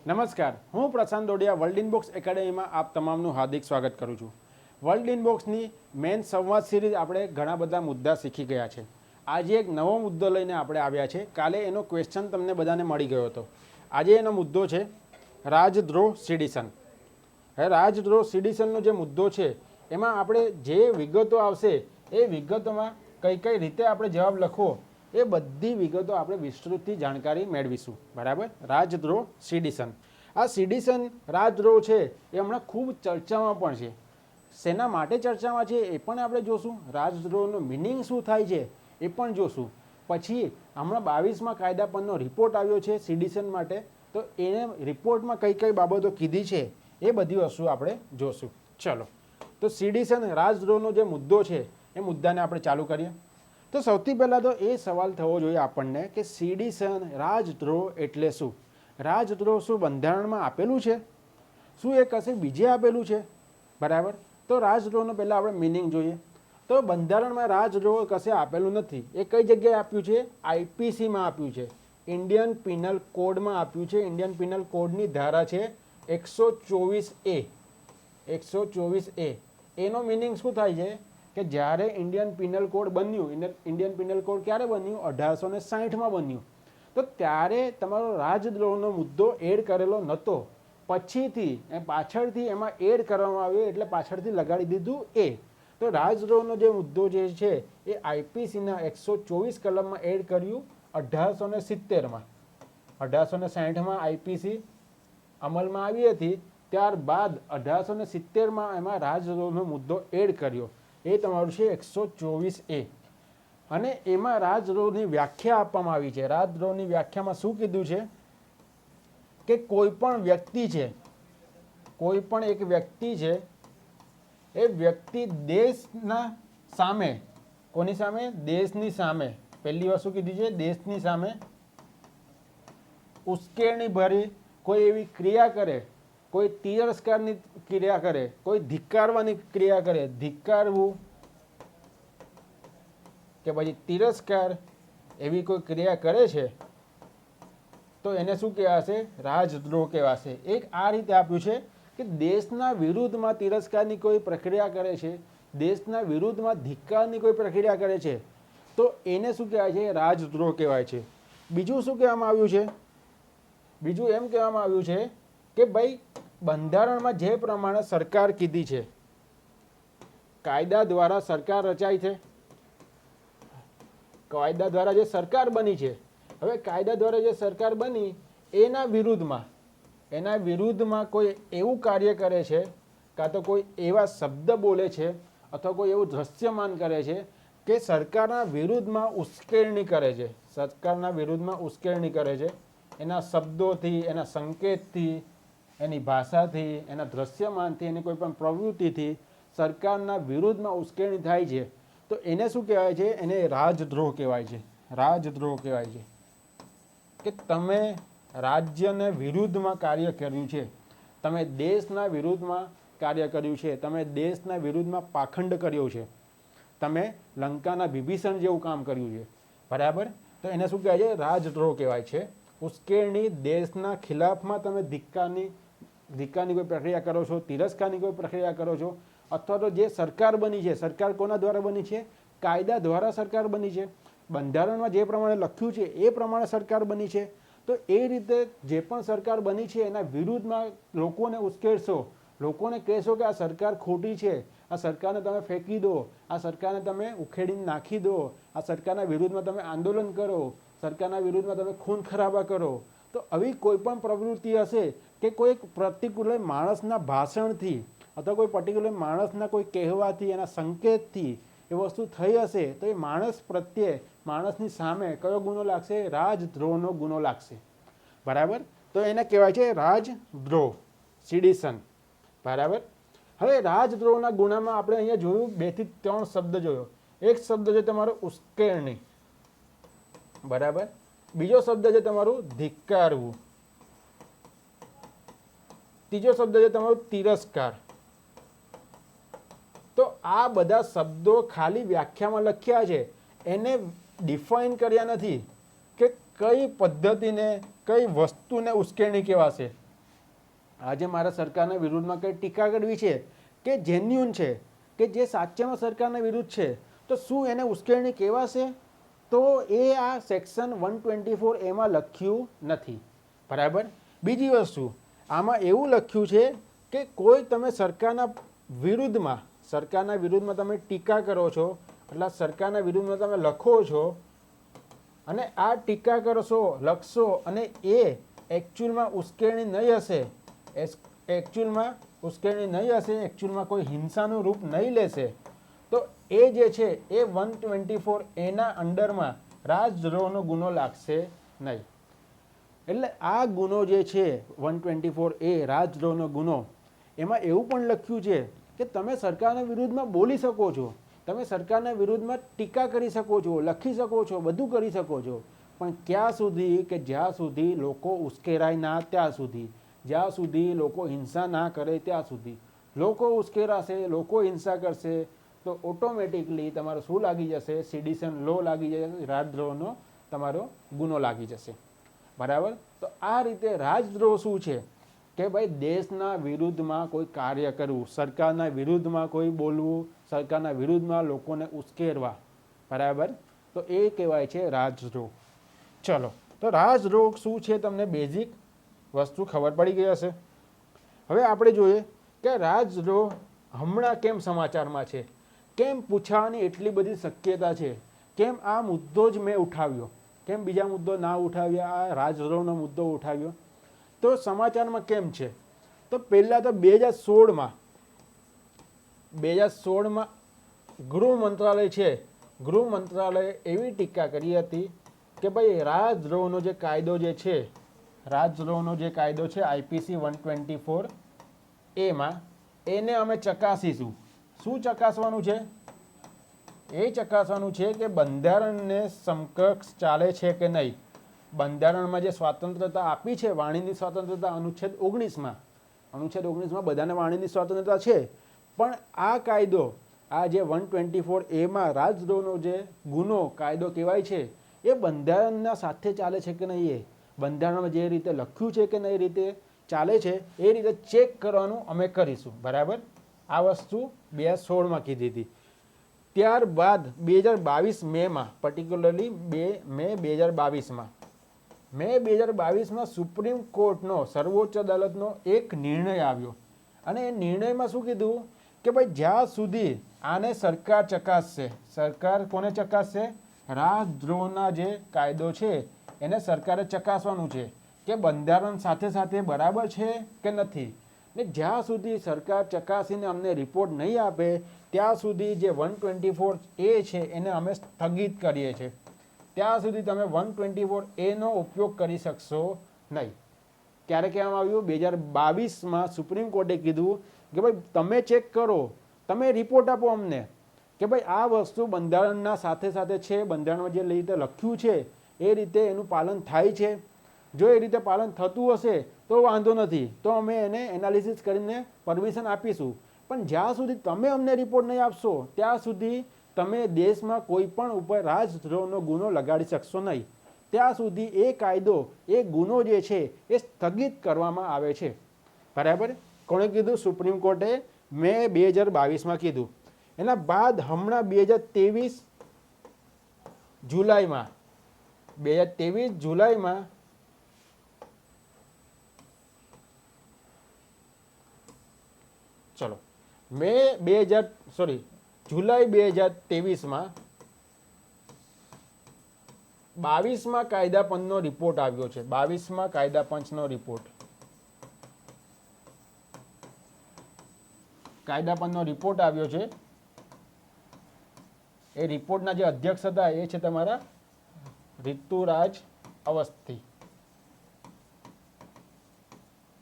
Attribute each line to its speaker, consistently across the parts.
Speaker 1: નમસ્કાર, હું પ્રશાંત દોડિયા world inbox એકેડેમીમાં આપ તમામનું હાર્દિક સ્વાગત કરું છું. વર્લ્ડ ઇનબોક્સની મેન સંવાદ સિરીઝ આપણે ઘણા બધા મુદ્દા શીખી ગયા છે. આજે એક નવો મુદ્દો લઈને આપણે આવ્યા છે. કાલે એનો ક્વેશ્ચન તમને બધાને મળી ગયો હતો. આજે એનો મુદ્દો છે રાજદ્રોહ સિડિશન. હવે રાજદ્રોહ સિડિશનનો જે મુદ્દો છે એમાં આપણે જે વિગતો આવશે એ વિગતોમાં કઈ કઈ રીતે આપણે જવાબ લખવો એ બધી વિગતો આપણે વિસ્તૃતથી જાણકારી મેળવીશું. બરાબર. રાજદ્રોહ સિડિશન, આ સિડિશન રાજદ્રોહ છે એ હમણાં ખૂબ ચર્ચામાં પણ છે. શેના માટે ચર્ચામાં છે એ પણ આપણે જોશું. રાજદ્રોહનો મિનિંગ શું થાય છે એ પણ જોશું. પછી હમણાં 22મા કાયદા પરનો રિપોર્ટ આવ્યો છે સિડિશન માટે, તો એને રિપોર્ટમાં કઈ કઈ બાબતો કીધી છે એ બધી વસ્તુ આપણે જોશું. ચલો, તો સિડિશન રાજદ્રોહનો જે મુદ્દો છે એ મુદ્દાને આપણે ચાલુ કરીએ. તો સૌથી પહેલાં તો એ સવાલ થવો જોઈએ આપણને કે સિડિશન રાજદ્રોહ એટલે શું? રાજદ્રોહ શું બંધારણમાં આપેલું છે? શું એ કશે બીજે આપેલું છે? બરાબર. તો રાજદ્રોહનો પહેલાં આપણે મિનિંગ જોઈએ. તો બંધારણમાં રાજદ્રોહ કશે આપેલું નથી. એ કઈ જગ્યાએ આપ્યું છે? આઈપીસીમાં આપ્યું છે, ઇન્ડિયન પિનલ કોડમાં આપ્યું છે. ઇન્ડિયન પિનલ કોડની ધારા છે 124A. 124A. એનો મિનિંગ શું થાય છે કે જ્યારે ઇન્ડિયન પિનલ કોડ બન્યું, ઇન્ડિયન પિનલ કોડ ક્યારે બન્યું? 1860માં બન્યું. તો ત્યારે તમારો રાજદ્રોહનો મુદ્દો એડ કરેલો નહોતો. પછીથી પાછળથી એમાં એડ કરવામાં આવ્યો એટલે પાછળથી લગાડી દીધું એ. તો રાજદ્રોહનો જે મુદ્દો જે છે એ આઈપીસીના 124 કલમમાં એડ કર્યું 1870માં. 1860માં આઈપીસી અમલમાં આવી હતી, ત્યારબાદ 1870માં એમાં રાજદ્રોહનો મુદ્દો એડ કર્યો. એ તમારું છે 124A. અને એમાં રાજદ્રોહની વ્યાખ્યા આપવામાં આવી છે. રાજદ્રોહની વ્યાખ્યામાં શું કીધું છે કે કોઈ પણ વ્યક્તિ છે, કોઈ પણ એક વ્યક્તિ છે, એ વ્યક્તિ દેશના સામે, કોની સામે? દેશની સામે. પહેલી વસ્તુ કીધી છે દેશની સામે ઉશ્કેરણી ભરી કોઈ એવી ક્રિયા કરે, કોઈ તિરસ્કારની ક્રિયા કરે, કોઈ ધિક્કારવાની ક્રિયા કરે, ધિક્કારવું કે પછી તિરસ્કાર, એવી કોઈ ક્રિયા કરે છે તો એને શું કહેવાશે? રાજદ્રોહ કહેવાશે. એક આ રીતે આપ્યું છે કે દેશના વિરુદ્ધમાં તિરસ્કારની કોઈ પ્રક્રિયા કરે છે, દેશના વિરુદ્ધમાં ધિક્કારની કોઈ પ્રક્રિયા કરે છે, તો એને શું કહેવાય છે? રાજદ્રોહ કહેવાય છે. બીજું શું કહેવામાં આવ્યું છે? બીજું એમ કહેવામાં આવ્યું છે કે ભાઈ બંધારણમાં જે પ્રમાણે સરકાર કીધી છે, કાયદા દ્વારા સરકાર રચાય છે, કાયદા દ્વારા જે સરકાર બની છે, હવે કાયદા દ્વારા જે સરકાર બની એના વિરુદ્ધમાં કોઈ એવું કાર્ય કરે છે, કાં તો કોઈ એવા શબ્દ બોલે છે, અથવા કોઈ એવું દ્રશ્યમાન કરે છે કે સરકારના વિરુદ્ધમાં ઉશ્કેરણી કરે છે, સરકારના વિરુદ્ધમાં ઉશ્કેરણી કરે છે, એના શબ્દોથી, એના સંકેતથી, એની ભાષાથી, એના દ્રશ્યમાનથી, એની કોઈ પણ પ્રવૃત્તિથી સરકારના વિરુદ્ધમાં ઉશ્કેરણી થાય છે, તો એને શું કહેવાય છે? એને રાજદ્રોહ કહેવાય છે. રાજદ્રોહ કહેવાય છે કે તમે રાજ્યને વિરુદ્ધમાં કાર્ય કર્યું છે, તમે દેશના વિરુદ્ધમાં કાર્ય કર્યું છે, તમે દેશના વિરુદ્ધમાં પાખંડ કર્યો છે, તમે લંકાના વિભીષણ જેવું કામ કર્યું છે. બરાબર. તો એને શું કહેવાય છે? રાજદ્રોહ કહેવાય છે. ઉશ્કેરણી, દેશના ખિલાફમાં તમે ધિક્કારની કોઈ પ્રક્રિયા કરો છો, તિરસ્કારની કોઈ પ્રક્રિયા કરો છો, અથવા તો જે સરકાર બની છે, સરકાર કોના દ્વારા બની છે? કાયદા દ્વારા સરકાર બની છે. બંધારણમાં જે પ્રમાણે લખ્યું છે એ પ્રમાણે સરકાર બની છે. તો એ રીતે જે પણ સરકાર બની છે એના વિરુદ્ધમાં લોકોને ઉશ્કેરશો, લોકોને કહેશો કે આ સરકાર ખોટી છે, આ સરકારને તમે ફેંકી દો, આ સરકારને તમે ઉખેડીને નાખી દો, આ સરકારના વિરુદ્ધમાં તમે આંદોલન કરો, સરકારના વિરુદ્ધમાં તમે ખૂન ખરાબા કરો, તો આવી કોઈ પણ પ્રવૃત્તિ હશે કે કોઈ પર્ટિક્યુલર માણસના ભાષણથી અથવા કોઈ પર્ટિક્યુલર માણસના કોઈ કહેવાથી, એના સંકેતથી એ વસ્તુ થઈ હશે, તો એ માણસ પ્રત્યે, માણસની સામે કયો ગુનો લાગશે? રાજદ્રોહનો ગુનો લાગશે. બરાબર. તો એને કહેવાય છે રાજદ્રોહ, સિડિશન. બરાબર. હવે રાજદ્રોહના ગુનામાં આપણે અહીંયા જોયું 2 થી 3 શબ્દ જોયો. એક શબ્દ છે તમારો ઉશ્કેરણી. બરાબર. બીજો શબ્દ છે તમારું ધિક્કારવું. ત્રીજો શબ્દ છે તમારું તિરસ્કાર. તો આ બધા શબ્દો ખાલી વ્યાખ્યામાં લખ્યા છે, એને ડિફાઇન કર્યા નથી કે કઈ પદ્ધતિને, કઈ વસ્તુને ઉશ્કેરણી કહેવાશે. આજે મારા સરકારના વિરુદ્ધમાં કંઈ ટીકા કરવી છે કે જેન્યુન છે, કે જે સાચેમાં સરકારના વિરુદ્ધ છે, તો શું એને ઉશ્કેરણી કહેવાશે? તો એ આ સેક્શન 124 એમાં લખ્યું નથી. બરાબર. બીજી વસ્તુ, આમાં એવું લખ્યું છે કે કોઈ તમે સરકારના વિરુદ્ધમાં તમે ટીકા કરો છો, એટલે સરકારના વિરુદ્ધમાં તમે લખો છો, અને આ ટીકા કરશો, લખશો, અને એ એકચ્યુઅલમાં ઉશ્કેરણી નહીં હશે, એકચ્યુઅલમાં કોઈ હિંસાનું રૂપ નહીં લેશે, તો એ જે છે એ 124 એના અંડરમાં રાજદ્રોહનો ગુનો લાગશે નહીં. એટલે આ ગુનો જે છે 124 એ રાજદ્રોહનો ગુનો, એમાં એવું પણ લખ્યું છે કે તમે સરકારના વિરુદ્ધમાં બોલી શકો છો, તમે સરકારના વિરુદ્ધમાં ટીકા કરી શકો છો, લખી શકો છો, બધું કરી શકો છો, પણ ક્યાં સુધી? કે જ્યાં સુધી લોકો ઉશ્કેરાય ના ત્યાં સુધી, જ્યાં સુધી લોકો હિંસા ના કરે ત્યાં સુધી. લોકો ઉશ્કેરાશે, લોકો હિંસા કરશે, તો ઓટોમેટિકલી તમારો શું લાગી જશે? સેડિશન લો લાગી જશે, રાજદ્રોહનો તમારો ગુનો લાગી જશે. બરાબર. તો આ રીતે રાજદ્રોહ શું છે કે ભાઈ દેશના વિરુદ્ધમાં કોઈ કાર્ય કરવું, સરકારના વિરુદ્ધમાં કોઈ બોલવું, સરકારના વિરુદ્ધમાં લોકોને ઉશ્કેરવા. બરાબર. તો એ કહેવાય છે રાજદ્રોહ. ચલો, તો રાજદ્રોહ શું છે તમને બેઝિક વસ્તુ ખબર પડી ગઈ હશે. હવે આપણે જોઈએ કે રાજદ્રોહ હમણાં કેમ સમાચારમાં છે, કેમ પૂછાવાની એટલી બધી શક્યતા છે, કેમ આ મુદ્દો જ મેં ઉઠાવ્યો, કેમ બીજા મુદ્દો ના ઉઠાવ્યા, આ રાજદ્રોહનો મુદ્દો ઉઠાવ્યો. તો સમાચારમાં કેમ છે? તો પહેલાં તો 2016માં ગૃહ મંત્રાલય છે, ગૃહ મંત્રાલયે એવી ટીકા કરી હતી કે ભાઈ રાજદ્રોહનો જે કાયદો જે છે, રાજદ્રોહનો જે કાયદો છે આઈપીસી 124 એમાં એને અમે ચકાસીશું. શું ચકાસવાનું છે? એ ચકાસવાનું છે કે બંધારણને સમકક્ષ ચાલે છે કે નહીં. બંધારણમાં જે સ્વતંત્રતા આપી છે, વાણીની સ્વતંત્રતા, અનુચ્છેદ 19માં બધાને વાણીની સ્વતંત્રતા છે, પણ આ કાયદો, આ જે 124 એમાં રાજદ્રોહનો જે ગુનો કાયદો કહેવાય છે, એ બંધારણના સાથે ચાલે છે કે નહીં, એ બંધારણમાં જે રીતે લખ્યું છે કે નહીં રીતે ચાલે છે, એ રીતે ચેક કરવાનું અમે કરીશું. બરાબર. આ વસ્તુ 2016માં કીધી હતી. ત્યારબાદ 2022 મેમાં, પર્ટિક્યુલરલી મે 2022માં સુપ્રીમ કોર્ટનો, સર્વોચ્ચ અદાલતનો એક નિર્ણય આવ્યો, અને એ નિર્ણયમાં શું કીધું કે ભાઈ જ્યાં સુધી આને સરકાર ચકાસશે, સરકાર કોને ચકાસશે? રાજદ્રોહના જે કાયદો છે એને સરકારે ચકાસવાનું છે કે બંધારણ સાથે સાથે બરાબર છે કે નથી. ને જ્યાં સુધી સરકાર ચકાસીને અમને રિપોર્ટ નહીં આપે ત્યાં સુધી જે 124 એ છે એને અમે સ્થગિત કરીએ છીએ. ત્યાં સુધી તમે 124 એનો ઉપયોગ કરી શકશો નહીં. ક્યારે કહેવામાં આવ્યું? 2022માં સુપ્રીમ કોર્ટે કીધું કે ભાઈ તમે ચેક કરો, તમે રિપોર્ટ આપો અમને કે ભાઈ આ વસ્તુ બંધારણના સાથે સાથે છે, બંધારણમાં જે રીતે લખ્યું છે એ રીતે એનું પાલન થાય છે. જો એ રીતે પાલન થતું હશે તો વાંધો નથી, તો અમે એને એનાલિસિસ કરીને પરમિશન આપીશું. પણ જ્યાં સુધી તમે અમને રિપોર્ટ નહીં આપશો ત્યાં સુધી તમે દેશમાં કોઈ પણ ઉપર રાજદ્રોહનો ગુનો લગાડી શકશો નહીં. ત્યાં સુધી એ કાયદો, એ ગુનો જે છે એ સ્થગિત કરવામાં આવે છે. બરાબર. કોણે કીધું? સુપ્રીમ કોર્ટે મે 2022માં કીધું. એના બાદ હમણાં 2023 જુલાઈમાં ચલો જુલાઈ 2023માં 22માં કાયદા પંચનો રિપોર્ટ આવ્યો છે. 22માં કાયદા પંચનો રિપોર્ટ, કાયદા પંચનો રિપોર્ટ આવ્યો છે. એ રિપોર્ટના જે અધ્યક્ષ હતા એ છે તમારા ઋતુરાજ અવસ્થી,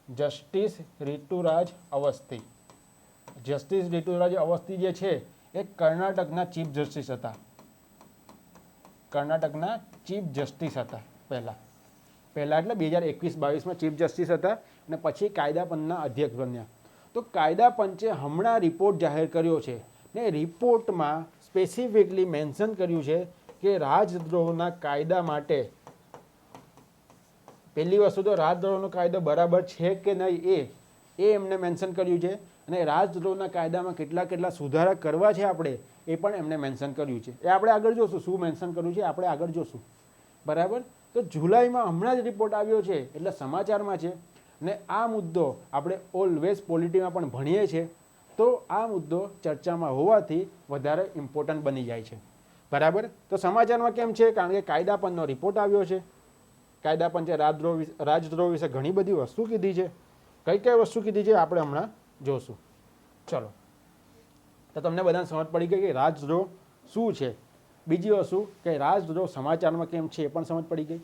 Speaker 1: જસ્ટિસ ઋતુરાજ અવસ્થી. જસ્ટિસ ઋતુરાજ અવસ્થી જે છે એ કર્ણાટકના ચીફ જસ્ટિસ હતા. કર્ણાટકના ચીફ જસ્ટિસ હતા પહેલા એટલે 2021-22માં ચીફ જસ્ટિસ હતા, અને પછી કાયદા પંચના અધ્યક્ષ બન્યા. તો કાયદા પંચે હમણાં રિપોર્ટ જાહેર કર્યો છે, ને રિપોર્ટમાં સ્પેસિફિકલી મેન્શન કર્યું છે કે રાજદ્રોહના કાયદા માટે, પહેલી વસ્તુ તો રાજદ્રોહનો કાયદો બરાબર છે કે નહીં એ એ એમને મેન્શન કર્યું છે, અને રાજદ્રોહના કાયદામાં કેટલા કેટલા સુધારા કરવા છે આપણે એ પણ એમને મેન્શન કર્યું છે. એ આપણે આગળ જોશું શું મેન્શન કર્યું છે, આપણે આગળ જોશું. બરાબર. તો જુલાઈમાં હમણાં જ રિપોર્ટ આવ્યો છે એટલે સમાચારમાં છે, ને આ મુદ્દો આપણે ઓલવેઝ પોલિટીમાં પણ ભણીએ છીએ, તો આ મુદ્દો ચર્ચામાં હોવાથી વધારે ઇમ્પોર્ટન્ટ બની જાય છે. બરાબર. તો સમાચારમાં કેમ છે? કારણ કે કાયદા પંચનો રિપોર્ટ આવ્યો છે. કાયદા પંચે રાજદ્રોહ વિશે ઘણી બધી વસ્તુ કીધી છે. કઈ કઈ વસ્તુ કીધી છે આપણે હમણાં જોશું. ચલો, તો તમને બધાને સમજ પડી ગઈ કે રાજદ્રોહ શું છે. બીજી વસ્તુ કે રાજદ્રોહ સમાચારમાં કેમ છે એ પણ સમજ પડી ગઈ.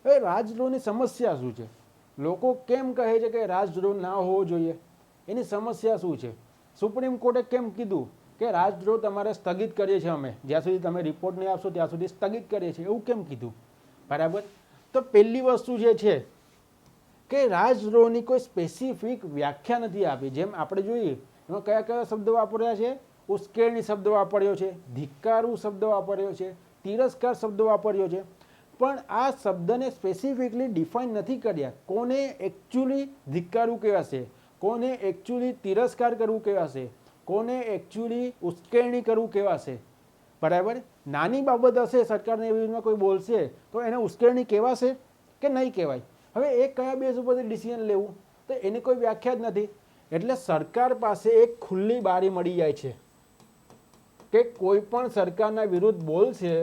Speaker 1: હવે રાજદ્રોહની સમસ્યા શું છે? લોકો કેમ કહે છે કે રાજદ્રોહ ના હોવો જોઈએ? એની સમસ્યા શું છે? સુપ્રીમ કોર્ટે કેમ કીધું કે રાજદ્રોહ તમારે સ્થગિત કરીએ છીએ, અમે જ્યાં સુધી તમે રિપોર્ટ નહીં આપશો ત્યાં સુધી સ્થગિત કરીએ છીએ, એવું કેમ કીધું? બરાબર. તો પહેલી વસ્તુ જે છે કે રાજદ્રોહની કોઈ સ્પેસિફિક વ્યાખ્યા નથી આપી. જેમ આપણે જોઈએ એમાં કયા કયા શબ્દો વાપર્યા છે? ઉશ્કેરણી શબ્દ વાપર્યો છે, ધિક્કારવું શબ્દ વાપર્યો છે, તિરસ્કાર શબ્દ વાપર્યો છે. પણ આ શબ્દને સ્પેસિફિકલી ડિફાઇન નથી કર્યા. કોને એકચ્યુઅલી ધિક્કારવું કહેવાશે, કોને એકચ્યુઅલી તિરસ્કાર કરવું કહેવાશે, કોને એકચ્યુઅલી ઉશ્કેરણી કરવું કહેવાશે. બરાબર. નાની બાબત હશે, સરકારની વિરુદ્ધમાં કોઈ બોલશે તો એને ઉશ્કેરણી કહેવાશે કે નહીં કહેવાય? હવે એ કયા બેઝ ઉપરથી ડિસિઝન લેવું, તો એની કોઈ વ્યાખ્યા જ નથી. એટલે સરકાર પાસે એક ખુલ્લી બારી મળી જાય છે કે કોઈ પણ સરકારના વિરુદ્ધ બોલશે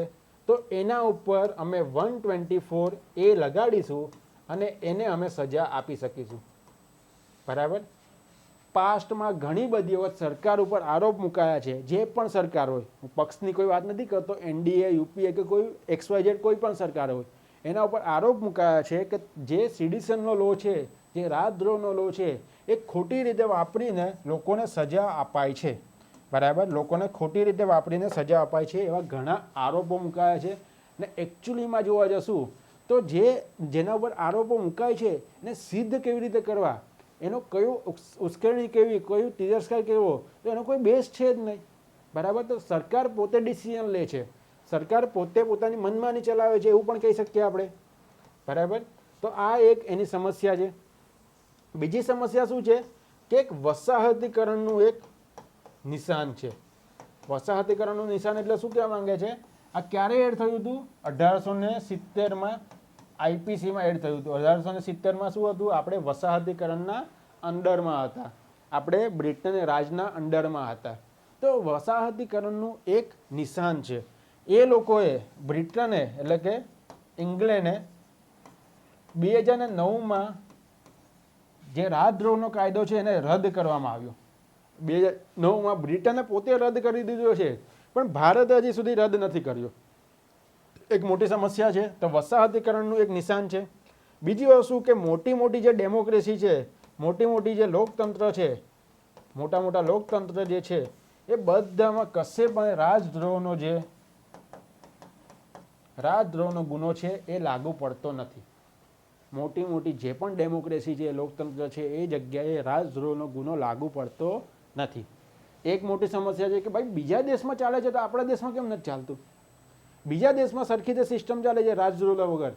Speaker 1: તો એના ઉપર અમે 124A લગાડીશું અને એને અમે સજા આપી શકીશું. બરાબર. પાસ્ટમાં ઘણી બધી વખત સરકાર ઉપર આરોપ મુકાયા છે. જે પણ સરકાર હોય, હું પક્ષની કોઈ વાત નથી કરતો, NDA, UPA કે કોઈ XYZ કોઈ પણ સરકાર હોય, એના ઉપર આરોપ મુકાયા છે કે જે સિડિશનનો લો છે, જે રાજદ્રોહનો લો છે, એ ખોટી રીતે વાપરીને લોકોને સજા અપાય છે. બરાબર. લોકોને ખોટી રીતે વાપરીને સજા અપાય છે, એવા ઘણા આરોપો મુકાયા છે. ને એકચ્યુઅલીમાં જોવા જશું તો જેના ઉપર આરોપો મુકાય છે એને સિદ્ધ કેવી રીતે કરવા, એનો કયો ઉશ્કેરણી કેવી, કયો તિરસ્કાર કેવો, તો એનો કોઈ બેઝ છે જ નહીં. બરાબર. તો સરકાર પોતે ડિસિઝન લે છે, સરકાર પોતે પોતાની મનમાની ચલાવે છે, એવું પણ કહી શકીએ આપણે. બરાબર. તો આ એક એની સમસ્યા છે. બીજી સમસ્યા શું છે કે એક વસાહતીકરણનું એક નિશાન છે. વસાહતીકરણનું નિશાન એટલે શું કહેવા માંગે છે? આ ક્યારે એડ થયું હતું? 1870માં IPCમાં એડ થયું હતું. 1870માં શું હતું? આપણે વસાહતીકરણના અંડરમાં હતા, આપણે બ્રિટન રાજના અંડરમાં હતા. તો વસાહતીકરણનું એક નિશાન છે. એ લોકોએ બ્રિટને એટલે કે ઇંગ્લેન્ડે 2009માં જે રાજદ્રોહનો કાયદો છે એને રદ કરવામાં આવ્યો. 2009માં બ્રિટને પોતે રદ કરી દીધો છે, પણ ભારતે હજી સુધી રદ નથી કર્યો. એક મોટી સમસ્યા છે. તો વસાહતીકરણનું એક નિશાન છે. બીજી વસ્તુ કે મોટી મોટી જે ડેમોક્રેસી છે, મોટી મોટી જે લોકતંત્ર છે, મોટા મોટા લોકતંત્ર જે છે, એ બધામાં કશે પણ રાજદ્રોહનો ગુનો છે એ લાગુ પડતો નથી. મોટી મોટી જે પણ ડેમોક્રેસી છે, લોકતંત્ર છે, એ જગ્યાએ રાજદ્રોહનો ગુનો લાગુ પડતો નથી. એક મોટી સમસ્યા છે કે ભાઈ બીજા દેશમાં ચાલે છે તો આપણા દેશમાં કેમ નથી ચાલતું? બીજા દેશમાં સરખી રીતે સિસ્ટમ ચાલે છે રાજદ્રોહ વગર,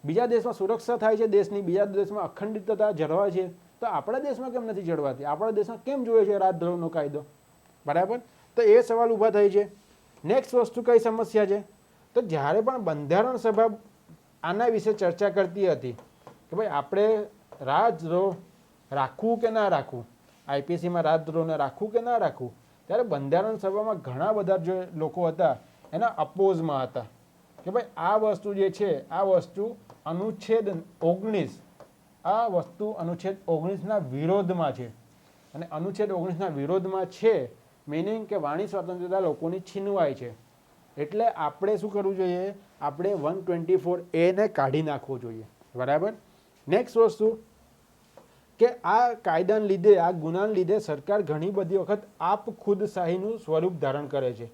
Speaker 1: બીજા દેશમાં સુરક્ષા થાય છે દેશની, બીજા દેશમાં અખંડિતતા જળવાય છે, તો આપણા દેશમાં કેમ નથી જળવાતી? આપણા દેશમાં કેમ જોઈએ છે રાજદ્રોહનો કાયદો? બરાબર. તો એ સવાલ ઊભા થાય છે. નેક્સ્ટ વસ્તુ કઈ સમસ્યા છે? તો જ્યારે પણ બંધારણ સભા આના વિશે ચર્ચા કરતી હતી કે ભાઈ આપણે રાજદ્રોહ રાખવું કે ના રાખવું, IPCમાં રાજદ્રોહને રાખવું કે ના રાખવું, ત્યારે બંધારણ સભામાં ઘણા બધા જે લોકો હતા એના અપોઝમાં હતા કે ભાઈ આ વસ્તુ જે છે, આ વસ્તુ અનુચ્છેદ 19, આ વસ્તુ અનુચ્છેદ 19ના વિરોધમાં છે. અને અનુચ્છેદ 19ના વિરોધમાં છે મિનિંગ કે વાણી સ્વતંત્રતા લોકોની છીનવાય છે. એટલે આપણે શું કરવું જોઈએ? આપણે 124A ને કાઢી નાખવું જોઈએ. બરાબર. નેક્સ્ટ વસ્તુ કે આ કાયદાને લીધે, આ ગુનાને લીધે સરકાર ઘણી બધી વખત આપ ખુદશાહીનું સ્વરૂપ ધારણ કરે છે.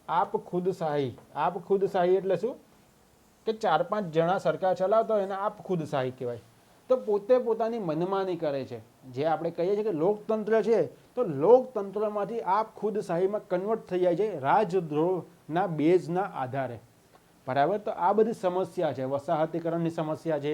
Speaker 1: આપ ખુદશાહી. આપ ખુદશાહી એટલે શું? કે 4-5 જણા સરકાર ચલાવતા હોય એને આપ ખુદશાહી કહેવાય. તો પોતે પોતાની મનમાની કરે છે. જે આપણે કહીએ છીએ કે લોકતંત્ર છે, તો લોકતંત્રમાંથી આપ ખુદશાહીમાં કન્વર્ટ થઈ જાય છે રાજદ્રોહના બેઝના આધારે. બરાબર. તો આ બધી સમસ્યા છે, વસાહતીકરણની સમસ્યા છે.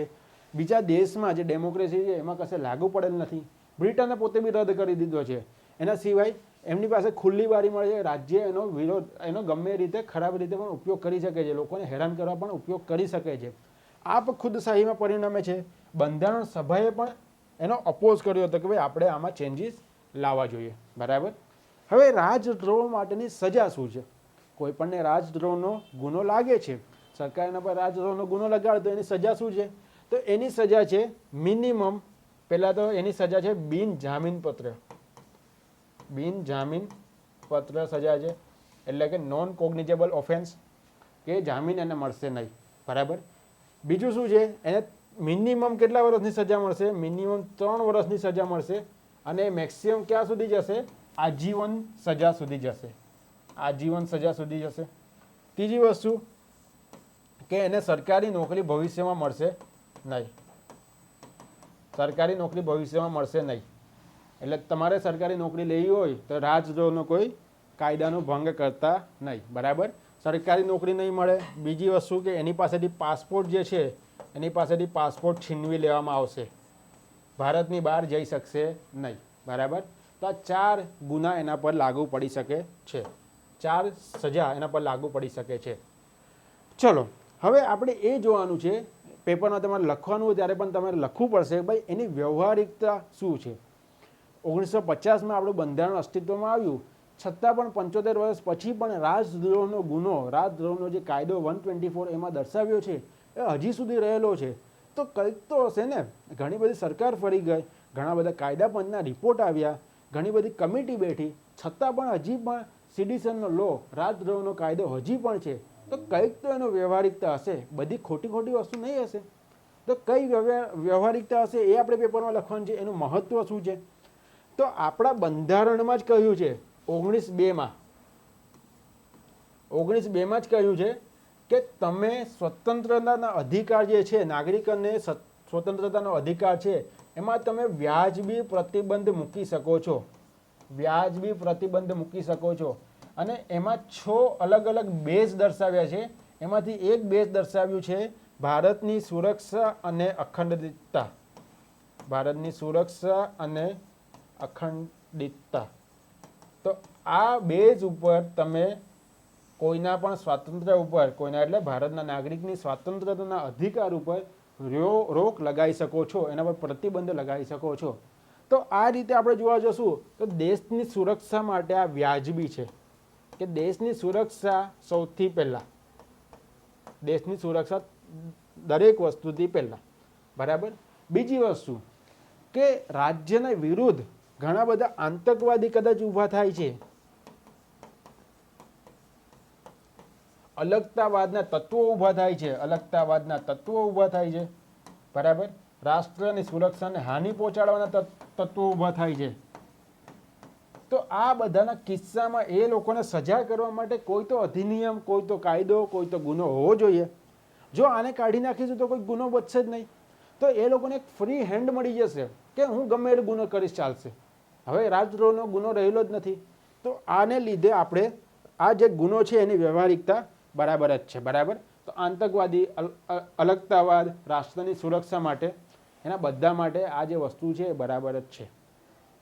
Speaker 1: બીજા દેશમાં જે ડેમોક્રેસી છે એમાં કશે લાગુ પડેલ નથી. બ્રિટને પોતે બી રદ કરી દીધો છે. એના સિવાય એમની પાસે ખુલ્લી બારી મળે છે, રાજ્ય એનો વિરોધ એનો ગમે રીતે ખરાબ રીતે પણ ઉપયોગ કરી શકે છે, લોકોને હેરાન કરવા પણ ઉપયોગ કરી શકે છે. આ પણ ખુદશાહીમાં પરિણમે છે. બંધારણ સભાએ પણ એનો અપોઝ કર્યો હતો કે ભાઈ આપણે આમાં ચેન્જીસ લાવવા જોઈએ. બરાબર. હવે રાજદ્રોહ માટેની સજા શું છે? કોઈ પણને રાજદ્રોહનો ગુનો લાગે છે, સરકાર એના પર રાજદ્રોહનો ગુનો લગાડે તો એની સજા શું છે? તો એની સજા છે મિનિમમ, પહેલાં તો એની સજા છે બિનજામીનપત્ર સજા છે, એટલે કે નોન કોગ્નિઝેબલ ઓફેન્સ, કે જામીન એને મળશે નહીં. બરાબર. બીજું શું છે? એને મિનિમમ કેટલા વર્ષની સજા મળશે? મિનિમમ 3 વર્ષની સજા મળશે, અને મેક્સિમમ ક્યાં સુધી જશે? આજીવન સજા સુધી જશે. આજીવન સજા સુધી જશે. ત્રીજી વસ્તુ કે એને સરકારી નોકરી ભવિષ્યમાં મળશે નહીં. સરકારી નોકરી ભવિષ્યમાં મળશે નહીં. એટલે તમારે સરકારી નોકરી લેવી હોય તો રાજદ્રોહનો કોઈ કાયદાનો ભંગ કરતા નહીં. બરાબર. સરકારી નોકરી નહીં મળે. બીજી વસ્તુ કે એની પાસેથી પાસપોર્ટ જે છે, એની પાસેથી પાસપોર્ટ છીનવી લેવામાં આવશે. ભારતની બહાર જઈ શકશે નહીં. બરાબર. તો આ 4 ગુના એના પર લાગુ પડી શકે છે. 4 સજા એના પર લાગુ પડી શકે છે. ચલો, હવે આપણે એ જોવાનું છે, પેપરમાં તમારે લખવાનું હોય ત્યારે પણ તમારે લખવું પડશે ભાઈ એની વ્યવહારિકતા શું છે. 1950માં આપણું બંધારણ અસ્તિત્વમાં આવ્યું, છતાં પણ 75 વર્ષ પછી પણ રાજદ્રોહનો ગુનો, રાજદ્રોહનો જે કાયદો 124 એમાં દર્શાવ્યો છે એ હજી સુધી રહેલો છે. તો કંઈક તો હશે ને. ઘણી બધી સરકાર ફરી ગઈ, ઘણા બધા કાયદા પંચના રિપોર્ટ આવ્યા, ઘણી બધી કમિટી બેઠી, છતાં પણ હજી પણ સિડિશનનો લો, રાજદ્રોહનો કાયદો હજી પણ છે. તો કંઈક તો એનો વ્યવહારિકતા હશે. બધી ખોટી ખોટી વસ્તુ નહીં હશે. તો કઈ વ્યવહારિકતા હશે એ આપણે પેપરમાં લખવાનું છે. એનું મહત્વ શું છે? તો આપણા બંધારણમાં જ કહ્યું છે, 19(2) માં જ કહ્યું છે કે તમે સ્વતંત્રતાના અધિકાર જે છે, નાગરિકોને સ્વતંત્રતાનો અધિકાર છે, એમાં તમે વ્યાજબી પ્રતિબંધ મૂકી શકો છો. વ્યાજબી પ્રતિબંધ મૂકી શકો છો. અને એમાં 6 અલગ અલગ બેઝ દર્શાવ્યા છે. એમાંથી એક બેઝ દર્શાવ્યું છે ભારતની સુરક્ષા અને અખંડિતતા. ભારતની સુરક્ષા અને અખંડિતતા. તો આ બેઝ ઉપર તમે કોઈના પણ સ્વાતંત્ર્ય ઉપર, કોઈના એટલે ભારતના નાગરિકની સ્વાતંત્રતાના અધિકાર ઉપર રોક લગાવી શકો છો, એના પર પ્રતિબંધ લગાવી શકો છો. તો આ રીતે આપણે જોવા જશું તો દેશની સુરક્ષા માટે આ વ્યાજબી છે, કે દેશની સુરક્ષા સૌથી પહેલાં, દેશની સુરક્ષા દરેક વસ્તુથી પહેલાં. બરાબર. બીજી વસ્તુ કે રાજ્યના વિરુદ્ધ ઘણા બધા આતંકવાદી કદાચ ઊભા થાય છે, અલગતાવાદના તત્વો ઊભા થાય છે, અલગતાવાદના તત્વો ઊભા થાય છે. બરાબર. રાષ્ટ્રની સુરક્ષાને હાનિ પહોંચાડવાના તત્વો ઊભા થાય છે. તો આ બધાના કિસ્સામાં એ લોકોને સજા કરવા માટે કોઈ તો અધિનિયમ, કોઈ તો કાયદો, કોઈ તો ગુનો હોવો જોઈએ. જો આને કાઢી નાખીશું તો કોઈ ગુનો બચશે જ નહીં. તો એ લોકોને એક ફ્રી હેન્ડ મળી જશે કે હું ગમે એટલો ગુનો કરીશ, ચાલશે. હવે રાજદ્રોહનો ગુનો રહેલો જ નથી. તો આને લીધે આપણે આ જે ગુનો છે એની વ્યવહારિકતા બરાબર જ છે. બરાબર. તો આતંકવાદી, અલગતાવાદ, રાષ્ટ્રની સુરક્ષા માટે, એના બધા માટે આ જે વસ્તુ છે એ બરાબર જ છે.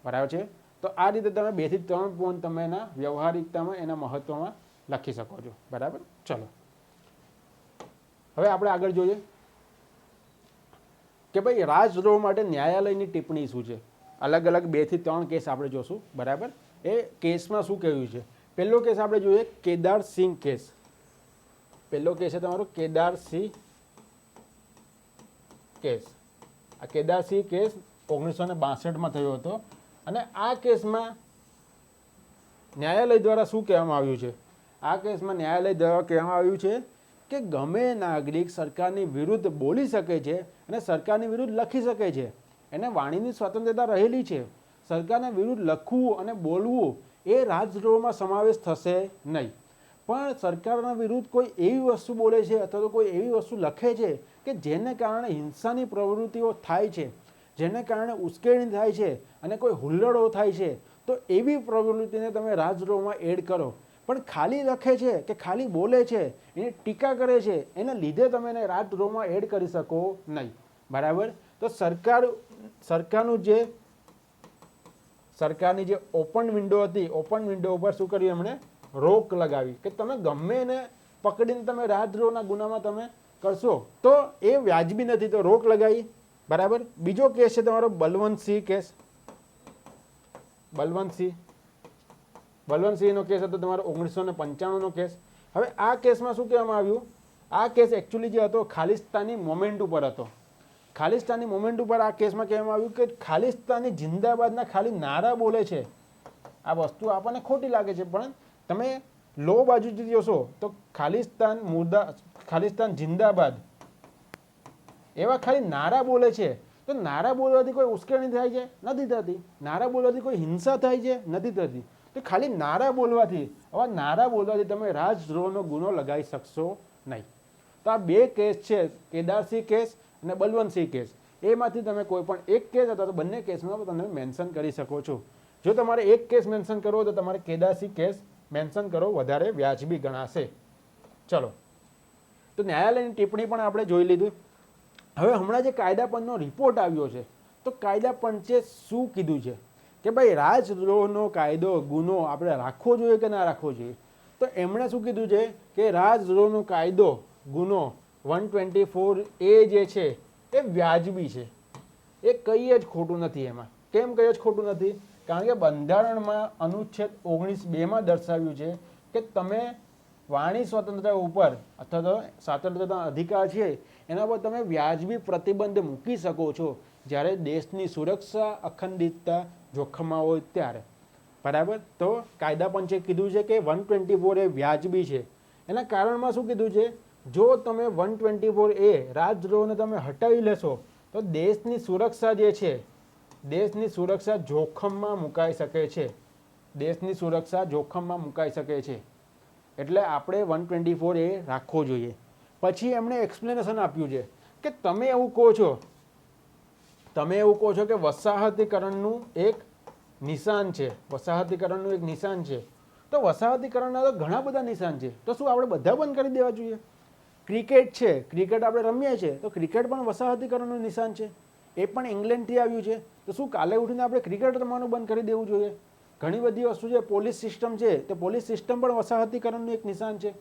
Speaker 1: બરાબર છે. તો આ રીતે તમે 2 થી 3 પોઈન્ટ તમે એના વ્યવહારિકતામાં, એના મહત્વમાં લખી શકો છો. બરાબર. ચલો, હવે આપણે આગળ જોઈએ કે ભાઈ રાજદ્રોહ માટે ન્યાયાલયની ટિપ્પણી શું છે. અલગ અલગ 2 થી 3 કેસ આપણે જોશું. બરાબર. એ કેસમાં શું કહ્યું છે? પહેલો કેસ આપણે જોઈએ, કેદાર સિંહ કેસ. પહેલો કેસ છે તમારો કેદાર સિંહ કેસ. આ કેદાર સિંહ કેસ 1962માં થયો હતો. અને આ કેસમાં ન્યાયાલય દ્વારા શું કહેવામાં આવ્યું છે? આ કેસમાં ન્યાયાલય દ્વારા કહેવામાં આવ્યું છે કે ગમે નાગરિક સરકારની વિરુદ્ધ બોલી શકે છે અને સરકારની વિરુદ્ધ લખી શકે છે. એને વાણીની સ્વતંત્રતા રહેલી છે. સરકારના વિરુદ્ધ લખવું અને બોલવું એ રાજદ્રોહમાં સમાવેશ થશે નહીં. પણ સરકારના વિરુદ્ધ કોઈ એવી વસ્તુ બોલે છે અથવા તો કોઈ એવી વસ્તુ લખે છે કે જેને કારણે હિંસાની પ્રવૃત્તિઓ થાય છે, જેને કારણે ઉશ્કેરણી થાય છે અને કોઈ હુલ્લડો થાય છે, તો એવી પ્રવૃત્તિને તમે રાજદ્રોહમાં એડ કરો. પણ ખાલી લખે છે કે ખાલી બોલે છે, એની ટીકા કરે છે, એના લીધે તમે એને રાજદ્રોહમાં એડ કરી શકો નહીં. બરાબર. તો સરકારનું જે સરકારની જે ઓપન વિન્ડો હતી, ઓપન વિન્ડો ઉપર શું કર્યું એમણે? રોક લગાવી કે તમે ગમે એને પકડીને તમે રાજદ્રોહના ગુનામાં તમે કરશો તો એ વ્યાજબી નથી, તો રોક લગાવી. બરાબર. બીજો કેસ છે તમારો બલવંતસિંહ કેસ. બલવંતસિંહનો કેસ હતો તમારો 1995નો કેસ. હવે આ કેસમાં શું કહેવામાં આવ્યું? આ કેસ એકચ્યુઅલી જે હતો ખાલિસ્તાની મોમેન્ટ ઉપર હતો. ખાલિસ્તાની મોમેન્ટ ઉપર આ કેસમાં કહેવામાં આવ્યું કે ખાલિસ્તાની જિંદાબાદના ખાલી નારા બોલે છે. આ વસ્તુ આપણને ખોટી લાગે છે, પણ તમે લો બાજુથી જોશો તો ખાલિસ્તાન જિંદાબાદ એવા ખાલી નારા બોલે છે. તો નારા બોલવાથી કોઈ ઉશ્કેરણી થાય છે? નથી થતી. નારા બોલવાથી કોઈ હિંસા થાય છે? નથી થતી. તો ખાલી નારા બોલવાથી, આવા નારા બોલવાથી તમે રાજદ્રોહનો ગુનો લગાવી શકશો નહીં. તો આ બે કેસ છે, કેદારસિંહ કેસ અને બલવંતસિંહ કેસ. એમાંથી તમે કોઈ પણ એક કેસ અથવા તો બંને કેસમાં તમે મેન્શન કરી શકો છો. જો તમારે એક કેસ મેન્શન કરવો તો તમારે કેદારસિંહ કેસ મેન્શન કરો, વધારે વ્યાજબી ગણાશે. ચલો, તો ન્યાયાલયની ટિપ્પણી પણ આપણે જોઈ લીધું. હવે હમણાં જે કાયદા પંચનો રિપોર્ટ આવ્યો છે, તો કાયદા પંચે શું કીધું છે કે ભાઈ રાજદ્રોહનો કાયદો ગુનો આપણે રાખવો જોઈએ કે ના રાખવો જોઈએ? તો એમણે શું કીધું છે કે રાજદ્રોહનો કાયદો ગુનો 124A જે છે એ વ્યાજબી છે. એ કંઈ જ ખોટું નથી એમાં. કેમ કંઈ જ ખોટું નથી? કારણ કે બંધારણમાં અનુચ્છેદ 19(2) દર્શાવ્યું છે કે તમે વાણી સ્વતંત્રતા ઉપર અથવા તો સ્વાતંત્રતા અધિકાર છે એના પર તમે વ્યાજબી પ્રતિબંધ મૂકી શકો છો જ્યારે દેશની સુરક્ષા અખંડિતતા જોખમમાં હોય ત્યારે. બરાબર. તો કાયદા પંચે કીધું છે કે 124 એ વ્યાજબી છે. એના કારણમાં શું કીધું છે? જો તમે 124A રાજદ્રોહને તમે હટાવી લેશો તો દેશની સુરક્ષા જે છે, દેશની સુરક્ષા જોખમમાં મુકાઈ શકે છે. દેશની સુરક્ષા જોખમમાં મુકાઈ શકે છે. એટલે આપણે 124A રાખવો જોઈએ. પછી એમણે એક્સપ્લેનેશન આપ્યું છે કે તમે એવું કહો છો કે વસાહતીકરણનું એક નિશાન છે. વસાહતીકરણનું એક નિશાન છે. તો વસાહતીકરણના તો ઘણા બધા નિશાન છે. તો શું આપણે બધા બંધ કરી દેવા જોઈએ? ક્રિકેટ છે, ક્રિકેટ આપણે રમીએ છીએ તો ક્રિકેટ પણ વસાહતીકરણનું નિશાન છે. એ પણ ઇંગ્લેન્ડથી આવ્યું છે. તો શું કાલે ઉઠીને આપણે ક્રિકેટ રમવાનું બંધ કરી દેવું જોઈએ? ઘણી બધી વસ્તુ છે. પોલીસ સિસ્ટમ છે, તો પોલીસ સિસ્ટમ પણ વસાહતીકરણનું એક નિશાન છે.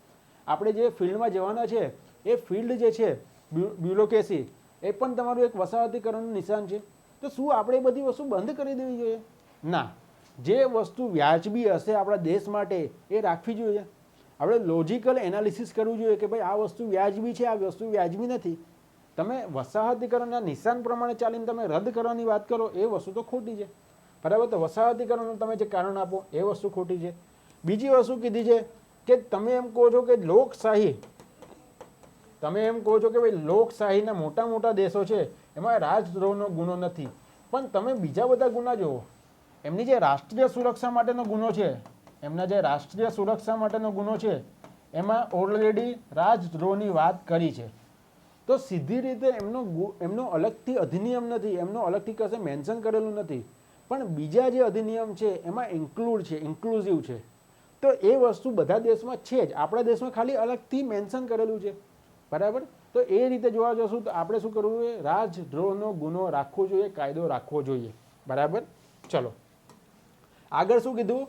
Speaker 1: આપણે જે ફિલ્ડમાં જવાના છે એ ફિલ્ડ જે છે બ્યુરોક્રેસી, એ પણ તમારું એક વસાહતીકરણનું નિશાન છે. તો શું આપણે એ બધી વસ્તુ બંધ કરી દેવી જોઈએ? ના. જે વસ્તુ વ્યાજબી હશે આપણા દેશ માટે એ રાખવી જોઈએ. આપણે લોજિકલ એનાલિસિસ કરવું જોઈએ કે ભાઈ આ વસ્તુ વ્યાજબી છે, આ વસ્તુ વ્યાજબી નથી. તમે વસાહતીકરણના નિશાન પ્રમાણે ચાલીને તમે રદ કરવાની વાત કરો એ વસ્તુ તો ખોટી છે. બરાબર. તો વસાહતીકરણનું તમે જે કારણ આપો એ વસ્તુ ખોટી છે. બીજી વસ્તુ કીધી છે કે તમે એમ કહો છો કે લોકશાહી, તમે એમ કહો છો કે ભાઈ લોકશાહીના મોટા મોટા દેશો છે એમાં રાજદ્રોહનો ગુનો નથી. પણ તમે બીજા બધા ગુના જુઓ. એમની જે રાષ્ટ્રીય સુરક્ષા માટેનો ગુનો છે, એમના જે રાષ્ટ્રીય સુરક્ષા માટેનો ગુનો છે એમાં ઓલરેડી રાજદ્રોહની વાત કરી છે. તો સીધી રીતે એમનો અલગથી અધિનિયમ નથી, એમનો અલગથી કશે મેન્શન કરેલું નથી. પણ બીજા જે અધિનિયમ છે એમાં ઇન્ક્લુઝિવ છે. તો એ વસ્તુ બધા દેશમાં છે જ. આપણા દેશમાં ખાલી અલગથી મેન્શન કરેલું છે. બરાબર. તો એ રીતે જોવા જશું તો આપણે શું કરવું જોઈએ? રાજદ્રોહનો ગુનો રાખવો જોઈએ, કાયદો રાખવો જોઈએ. બરાબર. ચલો આગળ શું કીધું?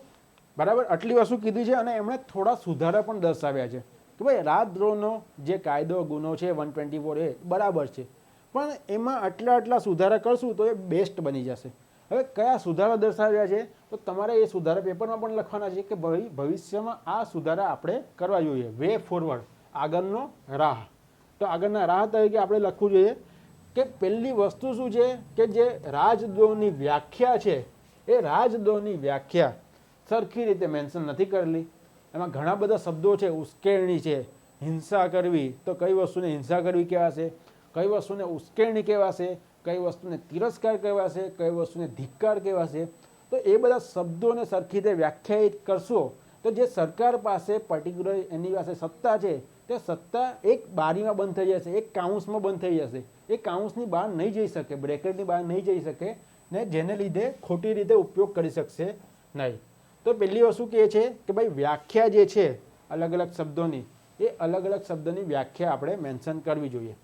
Speaker 1: બરાબર. આટલી વસ્તુ કીધી છે અને એમણે થોડા સુધારા પણ દર્શાવ્યા છે કે ભાઈ રાજદ્રોહનો જે કાયદો ગુનો છે 124A બરાબર છે, પણ એમાં આટલા સુધારા કરશું તો એ બેસ્ટ બની જશે. હવે કયા સુધારા દર્શાવ્યા છે તો તમારે એ સુધારા પેપરમાં પણ લખવાના છે કે ભાઈ ભવિષ્યમાં આ સુધારા આપણે કરવા જોઈએ. વે ફોરવર્ડ, આગળનો રાહ. તો આગળના રાહ તરીકે આપણે લખવું જોઈએ કે પહેલી વસ્તુ શું છે કે જે રાજદ્રોહની વ્યાખ્યા છે એ રાજદ્રોહની વ્યાખ્યા સરખી રીતે મેન્શન નથી કરેલી. એમાં ઘણા બધા શબ્દો છે. ઉશ્કેરણી છે, હિંસા કરવી. તો કઈ વસ્તુને હિંસા કરવી કહેવાશે, કઈ વસ્તુને ઉશ્કેરણી કહેવાશે, કઈ વસ્તુને તિરસ્કાર કહેવાશે, કઈ વસ્તુને ધિક્કાર કહેવાશે. તો એ બધા શબ્દોને સરખી રીતે વ્યાખ્યાયિત કરશો તો જે સરકાર પાસે પર્ટિક્યુલર એની પાસે સત્તા છે તે સત્તા એક બારીમાં બંધ થઈ જશે, એક કાઉન્સમાં બંધ થઈ જશે. એ કાઉન્સની બહાર નહીં જઈ શકે, બ્રેકેટની બહાર નહીં જઈ શકે ને જેને લીધે ખોટી રીતે ઉપયોગ કરી શકશે નહીં. તો પહેલી વસ્તુ કે છે કે ભાઈ વ્યાખ્યા જે છે અલગ અલગ શબ્દોની, એ અલગ અલગ શબ્દોની વ્યાખ્યા આપણે મેન્શન કરવી જોઈએ.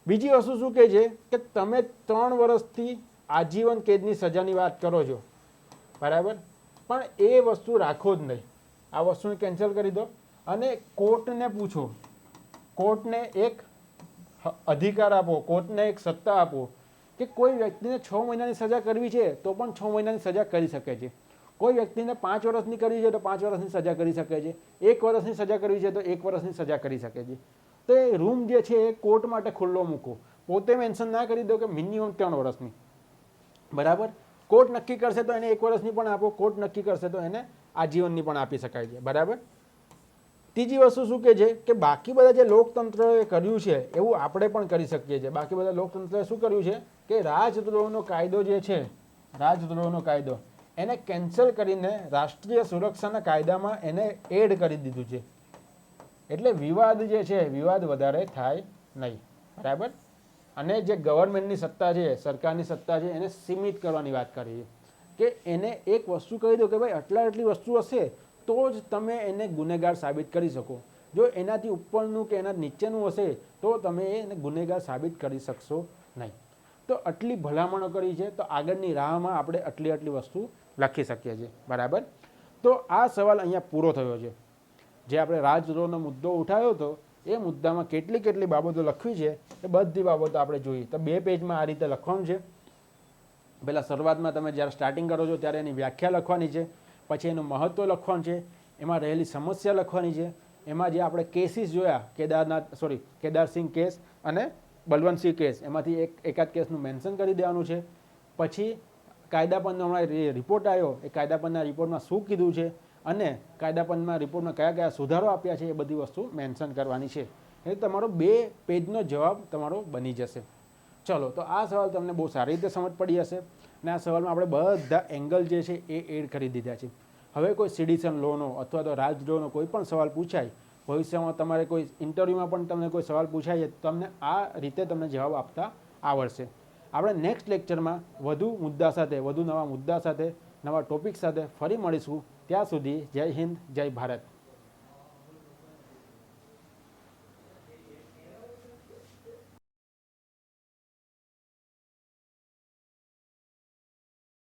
Speaker 1: બીજી વસ્તુ શું કહે છે કે તમે 3 વર્ષથી આજીવન કેદની સજાની વાત કરો છો. બરાબર. પણ એ વસ્તુ રાખો જ નહીં, આ વસ્તુને કેન્સલ કરી દો અને કોર્ટને પૂછો, કોર્ટને એક અધિકાર આપો, કોર્ટને એક સત્તા આપો કે કોઈ વ્યક્તિને 6 મહિનાની સજા કરવી છે તો પણ 6 મહિનાની સજા કરી શકે છે, કોઈ વ્યક્તિને 5 વર્ષની કરવી છે તો 5 વર્ષની સજા કરી શકે છે, 1 વર્ષની સજા કરવી છે તો 1 વર્ષની સજા કરી શકે છે. તો એ રૂમ જે છે એ કોર્ટ માટે ખુલ્લો મૂકો, પોતે મેન્શન ના કરી દો કે મિનિમમ 3 વર્ષની. બરાબર. કોર્ટ નક્કી કરશે તો એને 1 વર્ષની પણ આપો, કોર્ટ નક્કી કરશે તો એને આજીવનની પણ આપી શકાય છે. બરાબર. ત્રીજી વસ્તુ શું કહે છે કે બાકી બધા જે લોકતંત્રએ કર્યું છે એવું આપણે પણ કરી શકીએ છીએ. બાકી બધા લોકતંત્રએ શું કર્યું છે કે રાજદ્રોહનો કાયદો જે છે, રાજદ્રોહનો કાયદો એને કેન્સલ કરીને રાષ્ટ્રીય સુરક્ષાના કાયદામાં એને એડ કરી દીધું છે. એટલે વિવાદ જે છે, વિવાદ વધારે થાય નહીં. બરાબર. અને જે ગવર્મેન્ટની સત્તા છે, સરકારની સત્તા છે, એને સીમિત કરવાની વાત કરી છે કે એને એક વસ્તુ કહી દો કે ભાઈ આટલી વસ્તુ હશે તો જ તમે એને ગુનેગાર સાબિત કરી શકો. જો એનાથી ઉપરનું કે એના નીચેનું હશે તો તમે એને ગુનેગાર સાબિત કરી શકશો નહીં. તો આટલી ભલામણો કરી છે, તો આગળની રાહમાં આપણે આટલી વસ્તુ લખી શકીએ છીએ. બરાબર. તો આ સવાલ અહીંયા પૂરો થયો છે. જે આપણે રાજદ્રોહનો મુદ્દો ઉઠાવ્યો હતો એ મુદ્દામાં કેટલી બાબતો લખવી છે એ બધી બાબતો આપણે જોઈ. તો 2 પેજમાં આ રીતે લખવાનું છે. પહેલાં શરૂઆતમાં તમે જ્યારે સ્ટાર્ટિંગ કરો છો ત્યારે એની વ્યાખ્યા લખવાની છે, પછી એનું મહત્ત્વ લખવાનું છે, એમાં રહેલી સમસ્યા લખવાની છે, એમાં જે આપણે કેસીસ જોયા કેદારસિંહ કેસ અને બલવંતસિંહ કેસ, એમાંથી એકાદ કેસનું મેન્શન કરી દેવાનું છે. પછી કાયદાપંચનો હમણાં રિપોર્ટ આવ્યો, એ કાયદાપંચના રિપોર્ટમાં શું કીધું છે અને કાયદાપંચના રિપોર્ટમાં કયા સુધારો આપ્યા છે એ બધી વસ્તુ મેન્શન કરવાની છે. એટલે તમારો 2 પેજનો જવાબ તમારો બની જશે. ચલો, તો આ સવાલ તમને બહુ સારી રીતે સમજ પડી હશે અને આ સવાલમાં આપણે બધા એંગલ જે છે એ એડ કરી દીધા છે. હવે કોઈ સિટીઝન લોનો અથવા તો રાજદ્રોહનો કોઈ પણ સવાલ પૂછાય, ભવિષ્યમાં તમારે કોઈ ઇન્ટરવ્યૂમાં પણ તમને કોઈ સવાલ પૂછાય તો તમને આ રીતે તમને જવાબ આપતા આવડશે. આપણે નેક્સ્ટ લેક્ચરમાં વધુ મુદ્દા સાથે, વધુ નવા મુદ્દા સાથે, નવા ટોપિક સાથે ફરી મળીશું. ત્યાં સુધી જય હિન્દ, જય ભારત.